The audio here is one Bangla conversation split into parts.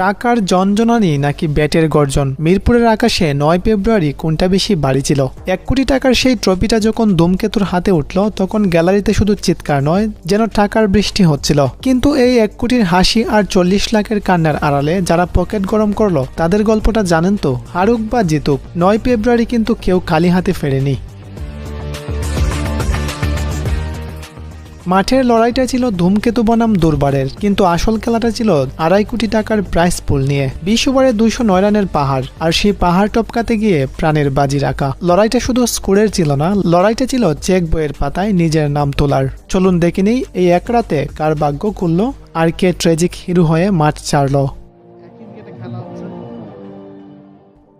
টাকার জনজনানি নাকি ব্যাটের গর্জন? মিরপুরের আকাশে ৯ ফেব্রুয়ারি কোনটা বেশি বাড়ি ছিল? ১ কোটি টাকার সেই ট্রফিটা যখন ধূমকেতুর হাতে উঠল তখন গ্যালারিতে শুধু চিৎকার নয়, যেন টাকার বৃষ্টি হচ্ছিল। কিন্তু এই ১ কোটির হাসি আর ৪০ লাখের কান্নার আড়ালে যারা পকেট গরম করলো তাদের গল্পটা জানেন তো? হারুক বা জিতুক, ৯ ফেব্রুয়ারি কিন্তু কেউ খালি হাতে ফেরেনি। মাঠের লড়াইটা ছিল ধূমকেতু বনাম দুর্বারের, কিন্তু আসল খেলাটা ছিল ২.৫ কোটি টাকার প্রাইস পুল নিয়ে। ২০ ওভারে ২০৯ রানের পাহাড়, আর সেই পাহাড় টপকাতে গিয়ে প্রাণের বাজি রাখা। লড়াইটা শুধু স্কোরের ছিল না, লড়াইটা ছিল চেক বইয়ের পাতায় নিজের নাম তোলার। চলুন দেখে নেই এই এক রাতে কার ভাগ্য খুলল আর কে ট্র্যাজিক হিরো হয়ে মাঠ ছাড়ল।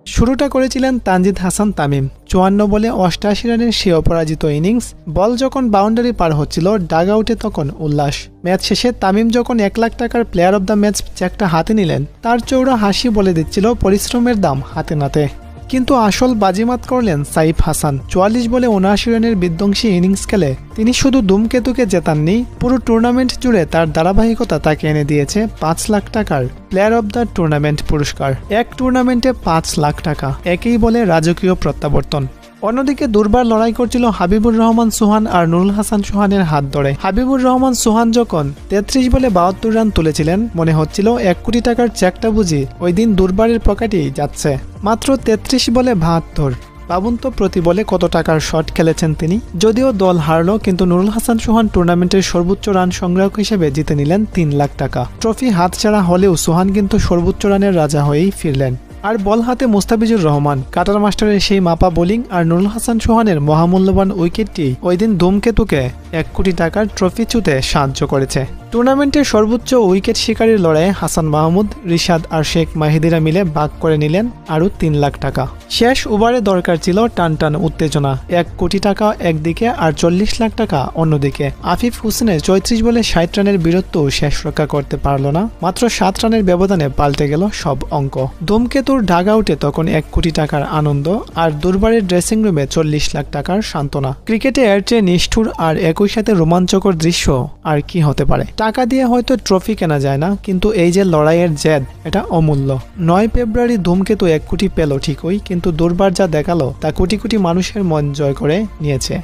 শুরুটা করেছিলেন তানজিদ হাসান তামিম। ৫৪ বলে ৮৮ রানের সে অপরাজিত ইনিংস। বল যখন বাউন্ডারি পার হচ্ছিল ডাগ আউটে তখন উল্লাস। ম্যাচ শেষে তামিম যখন ১ লাখ টাকার প্লেয়ার অব দ্য ম্যাচ চেকটা হাতে নিলেন, তার চৌড়া হাসি বলে দিচ্ছিল পরিশ্রমের দাম হাতে নাতে। কিন্তু আসল বাজিমাত করলেন সাইফ হাসান। ৪৪ বলে ৭৯ রানের বিধ্বংসী ইনিংস খেলে তিনি শুধু ধূমকেতুকে জেতাননি, পুরো টুর্নামেন্ট জুড়ে তার ধারাবাহিকতা তাকে এনে দিয়েছে ৫ লাখ টাকার প্লেয়ার অব দ্য টুর্নামেন্ট পুরস্কার। এক টুর্নামেন্টে ৫ লাখ টাকা, একেই বলে রাজকীয় প্রত্যাবর্তন। অন্যদিকে দুর্বার লড়াই করছিল হাবিবুর রহমান সোহান আর নুরুল হাসান সোহানের হাত ধরে। হাবিবুর রহমান সোহান যখন ৩৩ বলে ৭২ রান তুলেছিলেন, মনে হচ্ছিল ১ কোটি টাকার চেকটা বুঝি ওই দিন দুর্বারের পকেটেই যাচ্ছে। মাত্র ৩৩ বলে ৭২। ভাবুন তো প্রতি বলে কত টাকার শট খেলেছেন তিনি। যদিও দল হারলো, কিন্তু নুরুল হাসান সোহান টুর্নামেন্টের সর্বোচ্চ রান সংগ্রাহক হিসেবে জিতে নিলেন ৩ লাখ টাকা। ট্রফি হাতছাড়া হলেও সোহান কিন্তু সর্বোচ্চ রানের রাজা হয়েই ফিরলেন। আর বল হাতে মুস্তাফিজুর রহমান, কাটার মাস্টারের সেই মাপা বোলিং আর নুরুল হাসান সোহানের মহামূল্যবান উইকেটটি ওই দিন ধূমকেতুকে ১ কোটি টাকার ট্রফি ছুঁতে সাহায্য করেছে। টুর্নামেন্টের সর্বোচ্চ উইকেট শিকারীর লড়াইয়ে হাসান মাহমুদ, রিশাদ আর শেখ মাহিদিরা মিলে ভাগ করে নিলেন আরও ৩ লাখ টাকা। শেষ ওভারে দরকার ছিল টানটান উত্তেজনা। ১ কোটি টাকা একদিকে আর ৪০ লাখ টাকা অন্যদিকে। আফিফ হোসেনের ৩৪ বলে ৬০ রানের বীরত্বও শেষ রক্ষা করতে পারল না। মাত্র ৭ রানের ব্যবধানে পাল্টে গেল সব অঙ্ক। ধূমকেতুর ডাগ আউটে তখন ১ কোটি টাকার আনন্দ, আর দুর্বারের ড্রেসিং রুমে ৪০ লাখ টাকার সান্ত্বনা। ক্রিকেটে এর চেয়ে নিষ্ঠুর আর একই সাথে রোমাঞ্চকর দৃশ্য আর কি হতে পারে? টাকা দিয়ে হয়তো ট্রফি কেনা যায় না, কিন্তু এই যে লড়াইয়ের জেদ, এটা অমূল্য। ৯ ফেব্রুয়ারি ধূমকেতু ১ কোটি পেল ঠিকই, কিন্তু দুর্বার যা দেখালো তা কোটি কোটি মানুষের মন জয় করে নিয়েছে।